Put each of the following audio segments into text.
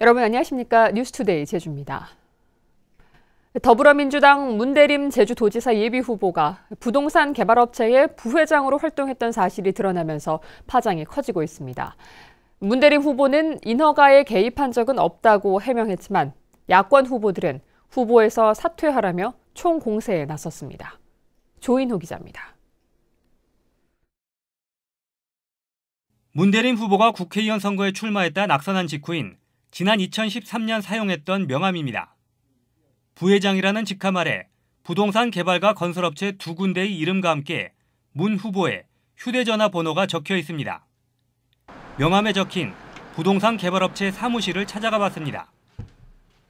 여러분 안녕하십니까? 뉴스투데이 제주입니다. 더불어민주당 문대림 제주도지사 예비후보가 부동산 개발업체의 부회장으로 활동했던 사실이 드러나면서 파장이 커지고 있습니다. 문대림 후보는 인허가에 개입한 적은 없다고 해명했지만 야권 후보들은 후보에서 사퇴하라며 총공세에 나섰습니다. 조인호 기자입니다. 문대림 후보가 국회의원 선거에 출마했다 낙선한 직후인 지난 2013년 사용했던 명함입니다. 부회장이라는 직함 아래 부동산 개발과 건설업체 두 군데의 이름과 함께 문 후보의 휴대전화 번호가 적혀 있습니다. 명함에 적힌 부동산 개발업체 사무실을 찾아가 봤습니다.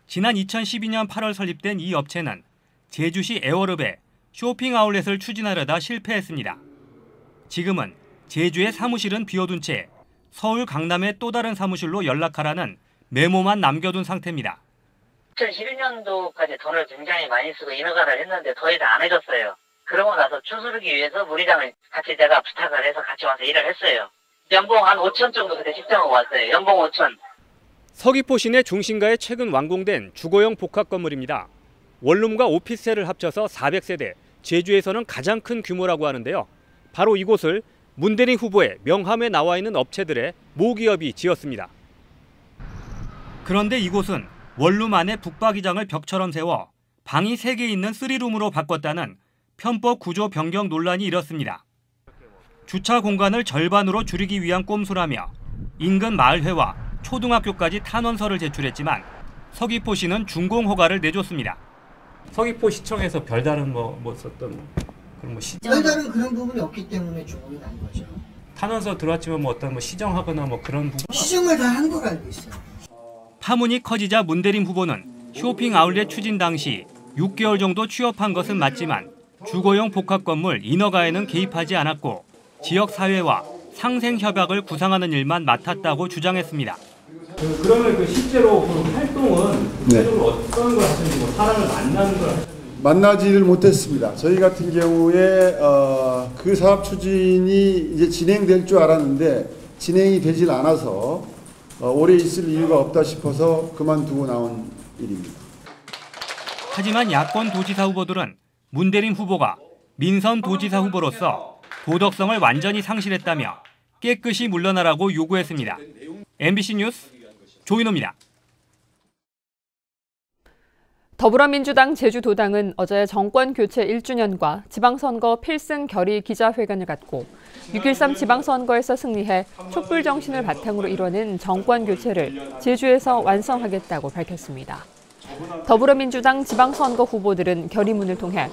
지난 2012년 8월 설립된 이 업체는 제주시 애월읍에 쇼핑 아울렛을 추진하려다 실패했습니다. 지금은 제주의 사무실은 비워둔 채 서울 강남의 또 다른 사무실로 연락하라는 메모만 남겨둔 상태입니다. 2011년도까지 돈을 굉장히 많이 쓰고 인허가를 했는데 더 이상 안 해줬어요. 그러고 나서 추스르기 위해서 문의장을 같이 제가 부탁을 해서 같이 와서 일을 했어요. 연봉 한 5천 정도 그때 집정하고 왔어요. 연봉 5천. 서귀포 시내 중심가에 최근 완공된 주거용 복합 건물입니다. 원룸과 오피스텔을 합쳐서 400세대, 제주에서는 가장 큰 규모라고 하는데요. 바로 이곳을 문대림 후보의 명함에 나와 있는 업체들의 모기업이 지었습니다. 그런데 이곳은 원룸 안에 북박이장을 벽처럼 세워 방이 3개 있는 3룸으로 바꿨다는 편법 구조 변경 논란이 일었습니다. 주차 공간을 절반으로 줄이기 위한 꼼수라며 인근 마을회와 초등학교까지 탄원서를 제출했지만 서귀포시는 준공 허가를 내줬습니다. 서귀포시청에서 별다른 썼던 그런 별다른 그런 부분이 없기 때문에 준공이 난 거죠. 탄원서 들어왔지만 어떤 시정하거나 그런 부분? 시정을 다 한 걸로 알고 있어요. 파문이 커지자 문대림 후보는 쇼핑 아울렛 추진 당시 6개월 정도 취업한 것은 맞지만 주거용 복합 건물 인허가에는 개입하지 않았고 지역 사회와 상생 협약을 구상하는 일만 맡았다고 주장했습니다. 그러면 실제로 활동은 구체적으로 어떤 걸 하셨는지 사람을 만나는 걸 하셨는지? 만나지를 못했습니다. 저희 같은 경우에 그 사업 추진이 이제 진행될 줄 알았는데 진행이 되질 않아서 오래 있을 이유가 없다 싶어서 그만두고 나온 일입니다. 하지만 야권 도지사 후보들은 문대림 후보가 민선 도지사 후보로서 도덕성을 완전히 상실했다며 깨끗이 물러나라고 요구했습니다. MBC 뉴스 조인호입니다. 더불어민주당 제주도당은 어제 정권 교체 1주년과 지방선거 필승 결의 기자회견을 갖고 6.13 지방선거에서 승리해 촛불 정신을 바탕으로 이뤄낸 정권 교체를 제주에서 완성하겠다고 밝혔습니다. 더불어민주당 지방선거 후보들은 결의문을 통해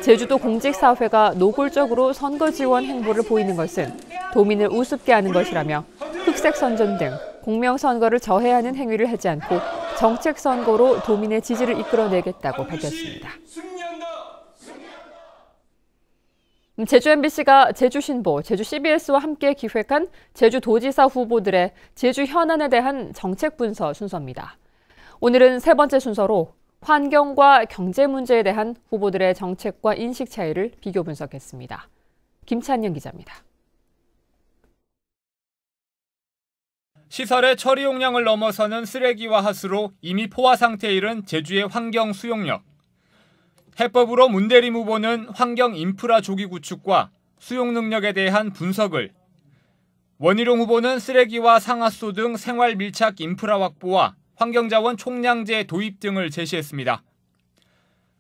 제주도 공직사회가 노골적으로 선거 지원 행보를 보이는 것은 도민을 우습게 하는 것이라며 흑색 선전 등 공명선거를 저해하는 행위를 하지 않고 정책 선거로 도민의 지지를 이끌어내겠다고 밝혔습니다. 제주 MBC가 제주신보, 제주 CBS와 함께 기획한 제주도지사 후보들의 제주 현안에 대한 정책 분석 순서입니다. 오늘은 세 번째 순서로 환경과 경제 문제에 대한 후보들의 정책과 인식 차이를 비교 분석했습니다. 김찬영 기자입니다. 시설의 처리 용량을 넘어서는 쓰레기와 하수로 이미 포화 상태에 이른 제주의 환경 수용력. 해법으로 문대림 후보는 환경 인프라 조기 구축과 수용 능력에 대한 분석을, 원희룡 후보는 쓰레기와 상하수 등 생활 밀착 인프라 확보와 환경자원 총량제 도입 등을 제시했습니다.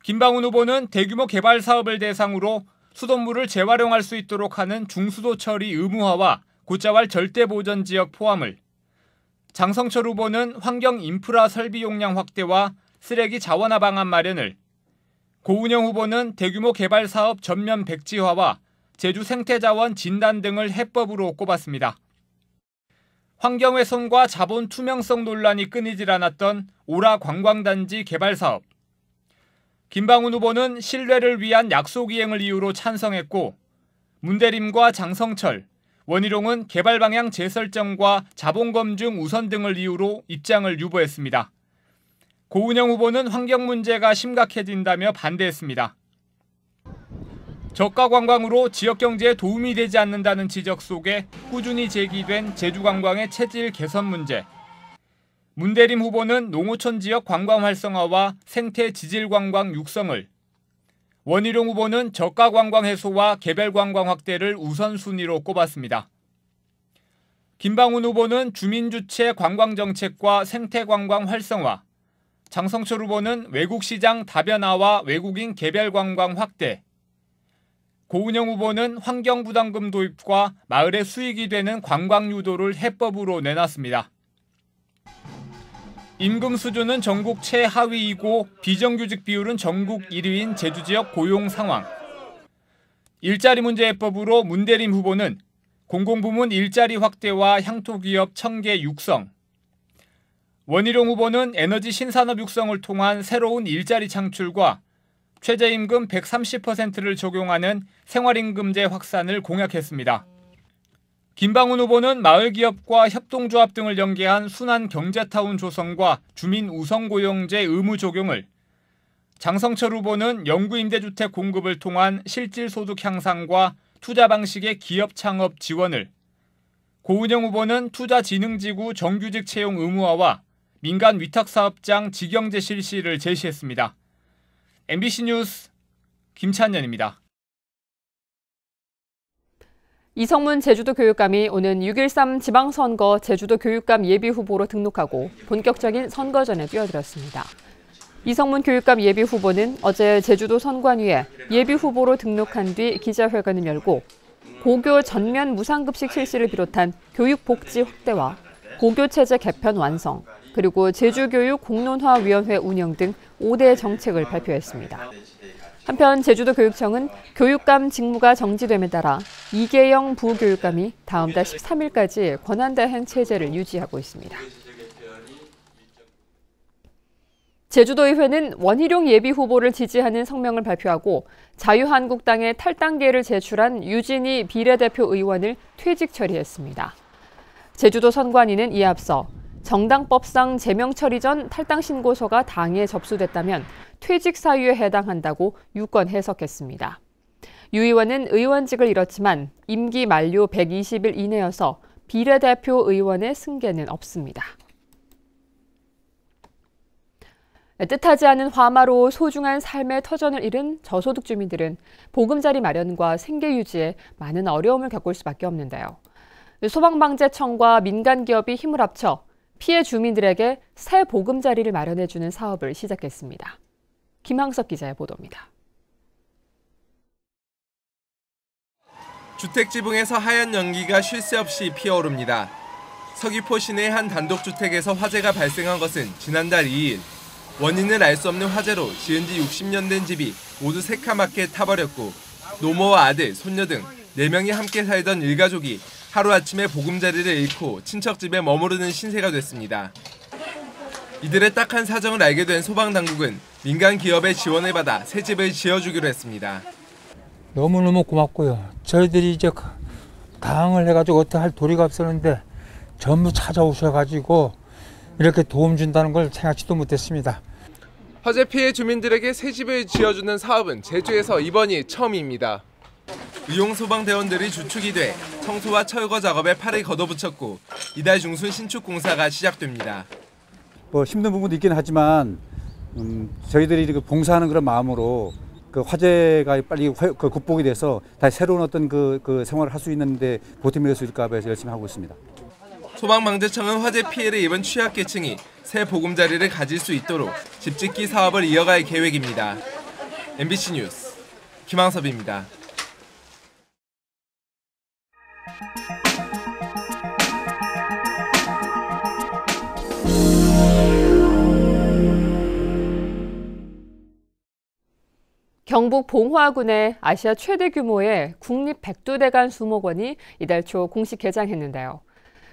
김방훈 후보는 대규모 개발 사업을 대상으로 수돗물을 재활용할 수 있도록 하는 중수도 처리 의무화와 곶자왈 절대보전 지역 포함을, 장성철 후보는 환경 인프라 설비 용량 확대와 쓰레기 자원화 방안 마련을, 고운영 후보는 대규모 개발 사업 전면 백지화와 제주 생태자원 진단 등을 해법으로 꼽았습니다. 환경훼손과 자본 투명성 논란이 끊이질 않았던 오라 관광단지 개발 사업. 김방훈 후보는 신뢰를 위한 약속 이행을 이유로 찬성했고, 문대림과 장성철, 원희룡은 개발 방향 재설정과 자본 검증 우선 등을 이유로 입장을 유보했습니다. 고운영 후보는 환경 문제가 심각해진다며 반대했습니다. 저가 관광으로 지역 경제에 도움이 되지 않는다는 지적 속에 꾸준히 제기된 제주 관광의 체질 개선 문제. 문대림 후보는 농어촌 지역 관광 활성화와 생태 지질 관광 육성을, 원희룡 후보는 저가 관광 해소와 개별 관광 확대를 우선순위로 꼽았습니다. 김방훈 후보는 주민주체 관광 정책과 생태 관광 활성화, 장성철 후보는 외국 시장 다변화와 외국인 개별 관광 확대, 고은영 후보는 환경부담금 도입과 마을의 수익이 되는 관광 유도를 해법으로 내놨습니다. 임금 수준은 전국 최하위이고 비정규직 비율은 전국 1위인 제주 지역 고용 상황. 일자리 문제 해법으로 문대림 후보는 공공부문 일자리 확대와 향토기업 1000개 육성, 원희룡 후보는 에너지 신산업 육성을 통한 새로운 일자리 창출과 최저임금 130%를 적용하는 생활임금제 확산을 공약했습니다. 김방훈 후보는 마을기업과 협동조합 등을 연계한 순환 경제타운 조성과 주민 우선고용제 의무 적용을, 장성철 후보는 영구임대주택 공급을 통한 실질소득 향상과 투자 방식의 기업 창업 지원을, 고은영 후보는 투자진흥지구 정규직 채용 의무화와 민간 위탁사업장 직영제 실시를 제시했습니다. MBC 뉴스 김찬현입니다. 이성문 제주도 교육감이 오는 6.13 지방선거 제주도 교육감 예비후보로 등록하고 본격적인 선거전에 뛰어들었습니다. 이성문 교육감 예비후보는 어제 제주도 선관위에 예비후보로 등록한 뒤 기자회견을 열고 고교 전면 무상급식 실시를 비롯한 교육복지 확대와 고교체제 개편 완성, 그리고 제주교육 공론화위원회 운영 등 5대 정책을 발표했습니다. 한편 제주도 교육청은 교육감 직무가 정지됨에 따라 이계영 부교육감이 다음 달 13일까지 권한대행 체제를 유지하고 있습니다. 제주도의회는 원희룡 예비후보를 지지하는 성명을 발표하고 자유한국당의 탈당계를 제출한 유진희 비례대표 의원을 퇴직 처리했습니다. 제주도 선관위는 이에 앞서 정당법상 제명 처리 전 탈당 신고서가 당에 접수됐다면 퇴직 사유에 해당한다고 유권 해석했습니다. 유 의원은 의원직을 잃었지만 임기 만료 120일 이내여서 비례대표 의원의 승계는 없습니다. 뜻하지 않은 화마로 소중한 삶의 터전을 잃은 저소득 주민들은 보금자리 마련과 생계 유지에 많은 어려움을 겪을 수밖에 없는데요. 소방방재청과 민간기업이 힘을 합쳐 피해 주민들에게 새 보금자리를 마련해주는 사업을 시작했습니다. 김항석 기자의 보도입니다. 주택지붕에서 하얀 연기가 쉴 새 없이 피어오릅니다. 서귀포 시내 한 단독주택에서 화재가 발생한 것은 지난달 2일. 원인을 알 수 없는 화재로 지은 지 60년 된 집이 모두 새카맣게 타버렸고 노모와 아들, 손녀 등 4명이 함께 살던 일가족이 하루아침에 보금자리를 잃고 친척집에 머무르는 신세가 됐습니다. 이들의 딱한 사정을 알게 된 소방당국은 민간 기업의 지원을 받아 새 집을 지어주기로 했습니다. 너무너무 고맙고요. 저희들이 이제 당을 해가지고 어떻게 할 도리가 없었는데 전부 찾아오셔가지고 이렇게 도움 준다는 걸 생각지도 못했습니다. 화재 피해 주민들에게 새 집을 지어주는 사업은 제주에서 이번이 처음입니다. 의용소방대원들이 주축이 돼 청소와 철거 작업에 팔을 걷어붙였고 이달 중순 신축 공사가 시작됩니다. 힘든 부분도 있긴 하지만 저희들이 봉사하는 그런 마음으로 그 화재가 빨리 극복이 돼서 다시 새로운 어떤 그 생활을 할 수 있는데 보탬이 될 수 있을까 해서 열심히 하고 있습니다. 소방방재청은 화재 피해를 입은 취약계층이 새 보금자리를 가질 수 있도록 집짓기 사업을 이어갈 계획입니다. MBC 뉴스 김항섭입니다. 경북 봉화군에 아시아 최대 규모의 국립 백두대간 수목원이 이달 초 공식 개장했는데요.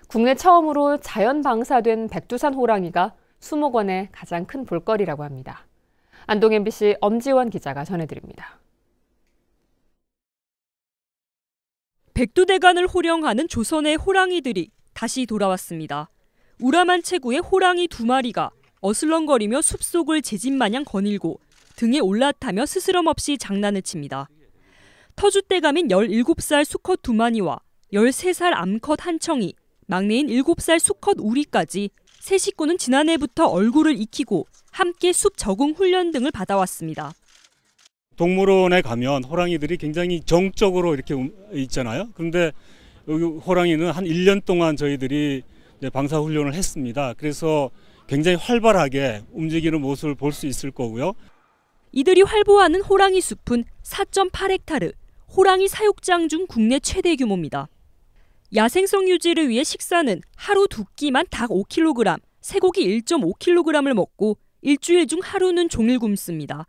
국내 처음으로 자연 방사된 백두산 호랑이가 수목원의 가장 큰 볼거리라고 합니다. 안동 MBC 엄지원 기자가 전해드립니다. 백두대간을 호령하는 조선의 호랑이들이 다시 돌아왔습니다. 우라만 체구의 호랑이 2마리가 어슬렁거리며 숲속을 제집마냥 거닐고 등에 올라타며 스스럼 없이 장난을 칩니다. 터줏대감인 17살 수컷 2마리와 13살 암컷 한 청이 막내인 7살 수컷 우리까지 세 식구는 지난해부터 얼굴을 익히고 함께 숲 적응 훈련 등을 받아왔습니다. 동물원에 가면 호랑이들이 굉장히 정적으로 이렇게 있잖아요. 그런데 여기 호랑이는 한 1년 동안 저희들이 방사훈련을 했습니다. 그래서 굉장히 활발하게 움직이는 모습을 볼 수 있을 거고요. 이들이 활보하는 호랑이 숲은 4.8헥타르, 호랑이 사육장 중 국내 최대 규모입니다. 야생성 유지를 위해 식사는 하루 2끼만 닭 5kg, 쇠고기 1.5kg을 먹고 일주일 중 하루는 종일 굶습니다.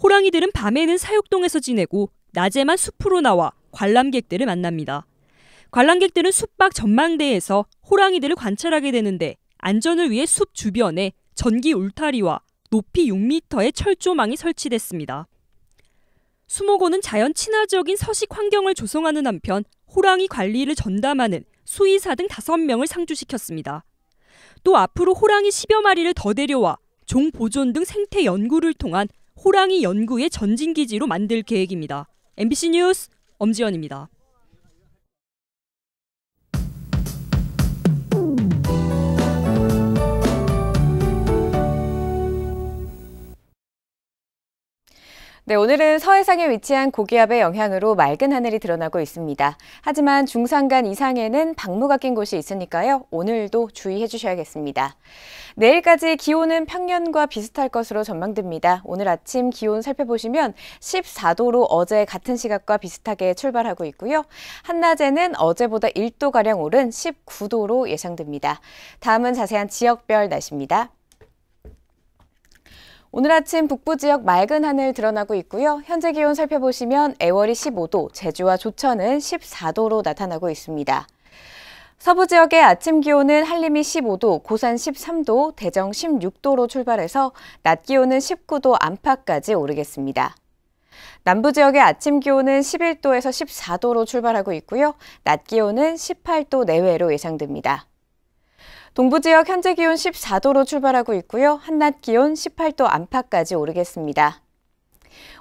호랑이들은 밤에는 사육동에서 지내고 낮에만 숲으로 나와 관람객들을 만납니다. 관람객들은 숲 밖 전망대에서 호랑이들을 관찰하게 되는데 안전을 위해 숲 주변에 전기 울타리와 높이 6m의 철조망이 설치됐습니다. 수목원은 자연 친화적인 서식 환경을 조성하는 한편 호랑이 관리를 전담하는 수의사 등 5명을 상주시켰습니다. 또 앞으로 호랑이 10여 마리를 더 데려와 종 보존 등 생태 연구를 통한 호랑이 연구의 전진기지로 만들 계획입니다. MBC 뉴스 엄지연입니다. 네, 오늘은 서해상에 위치한 고기압의 영향으로 맑은 하늘이 드러나고 있습니다. 하지만 중산간 이상에는 방무가 낀 곳이 있으니까요. 오늘도 주의해 주셔야겠습니다. 내일까지 기온은 평년과 비슷할 것으로 전망됩니다. 오늘 아침 기온 살펴보시면 14도로 어제 같은 시각과 비슷하게 출발하고 있고요. 한낮에는 어제보다 1도가량 오른 19도로 예상됩니다. 다음은 자세한 지역별 날씨입니다. 오늘 아침 북부 지역 맑은 하늘 드러나고 있고요. 현재 기온 살펴보시면 애월이 15도, 제주와 조천은 14도로 나타나고 있습니다. 서부 지역의 아침 기온은 한림이 15도, 고산 13도, 대정 16도로 출발해서 낮 기온은 19도 안팎까지 오르겠습니다. 남부 지역의 아침 기온은 11도에서 14도로 출발하고 있고요. 낮 기온은 18도 내외로 예상됩니다. 동부 지역 현재 기온 14도로 출발하고 있고요. 한낮 기온 18도 안팎까지 오르겠습니다.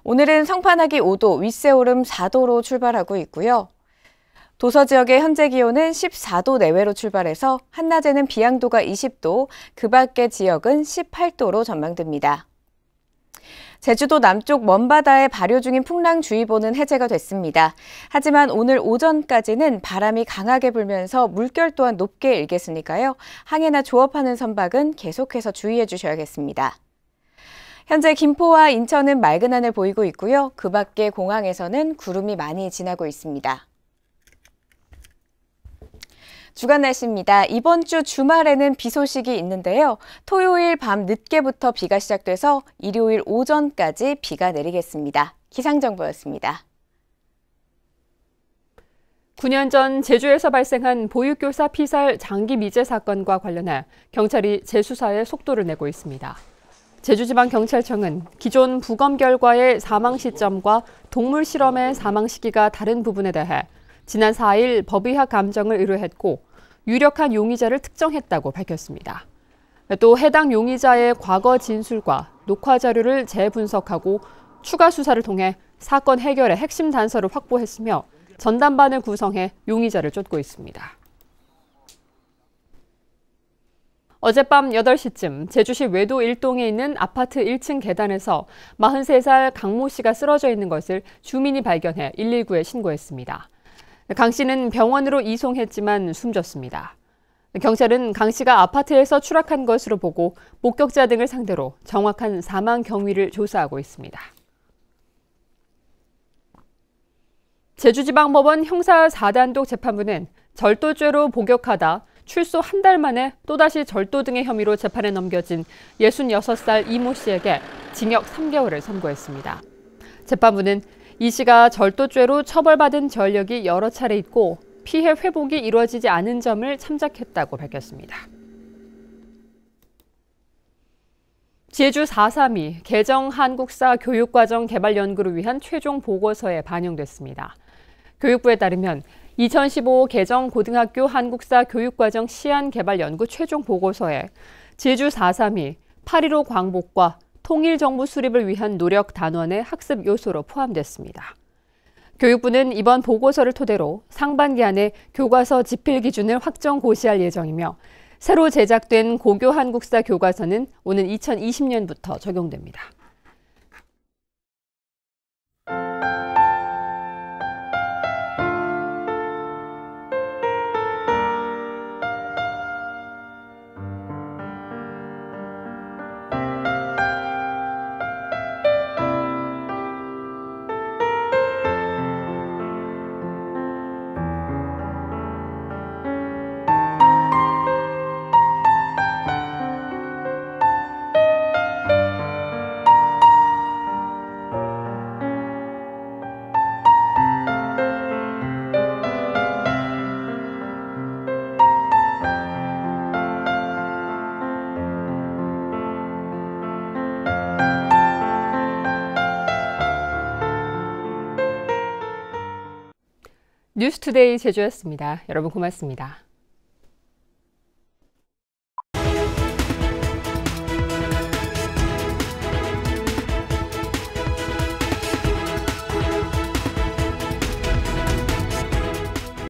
오늘은 성판하기 5도, 윗세오름 4도로 출발하고 있고요. 도서 지역의 현재 기온은 14도 내외로 출발해서 한낮에는 비양도가 20도, 그 밖의 지역은 18도로 전망됩니다. 제주도 남쪽 먼바다에 발효 중인 풍랑주의보는 해제가 됐습니다. 하지만 오늘 오전까지는 바람이 강하게 불면서 물결 또한 높게 일겠으니까요. 항해나 조업하는 선박은 계속해서 주의해 주셔야겠습니다. 현재 김포와 인천은 맑은 하늘 보이고 있고요. 그 밖의 공항에서는 구름이 많이 지나고 있습니다. 주간 날씨입니다. 이번 주 주말에는 비 소식이 있는데요. 토요일 밤 늦게부터 비가 시작돼서 일요일 오전까지 비가 내리겠습니다. 기상정보였습니다. 9년 전 제주에서 발생한 보육교사 피살 장기 미제 사건과 관련해 경찰이 재수사에 속도를 내고 있습니다. 제주지방경찰청은 기존 부검 결과의 사망 시점과 동물 실험의 사망 시기가 다른 부분에 대해 지난 4일 법의학 감정을 의뢰했고 유력한 용의자를 특정했다고 밝혔습니다. 또 해당 용의자의 과거 진술과 녹화 자료를 재분석하고 추가 수사를 통해 사건 해결의 핵심 단서를 확보했으며 전담반을 구성해 용의자를 쫓고 있습니다. 어젯밤 8시쯤 제주시 외도 1동에 있는 아파트 1층 계단에서 43살 강모 씨가 쓰러져 있는 것을 주민이 발견해 119에 신고했습니다. 강 씨는 병원으로 이송했지만 숨졌습니다. 경찰은 강 씨가 아파트에서 추락한 것으로 보고 목격자 등을 상대로 정확한 사망 경위를 조사하고 있습니다. 제주지방법원 형사 4단독 재판부는 절도죄로 복역하다 출소 한 달 만에 또다시 절도 등의 혐의로 재판에 넘겨진 66살 이모 씨에게 징역 3개월을 선고했습니다. 재판부는 이 씨가 절도죄로 처벌받은 전력이 여러 차례 있고 피해 회복이 이루어지지 않은 점을 참작했다고 밝혔습니다. 제주 4.3이 개정 한국사 교육과정 개발 연구를 위한 최종 보고서에 반영됐습니다. 교육부에 따르면 2015 개정 고등학교 한국사 교육과정 시안 개발 연구 최종 보고서에 제주 4.3이 8.15 광복과 통일정부 수립을 위한 노력 단원의 학습 요소로 포함됐습니다. 교육부는 이번 보고서를 토대로 상반기 안에 교과서 집필 기준을 확정 고시할 예정이며 새로 제작된 고교 한국사 교과서는 오는 2020년부터 적용됩니다. 뉴스투데이 제주였습니다. 여러분 고맙습니다.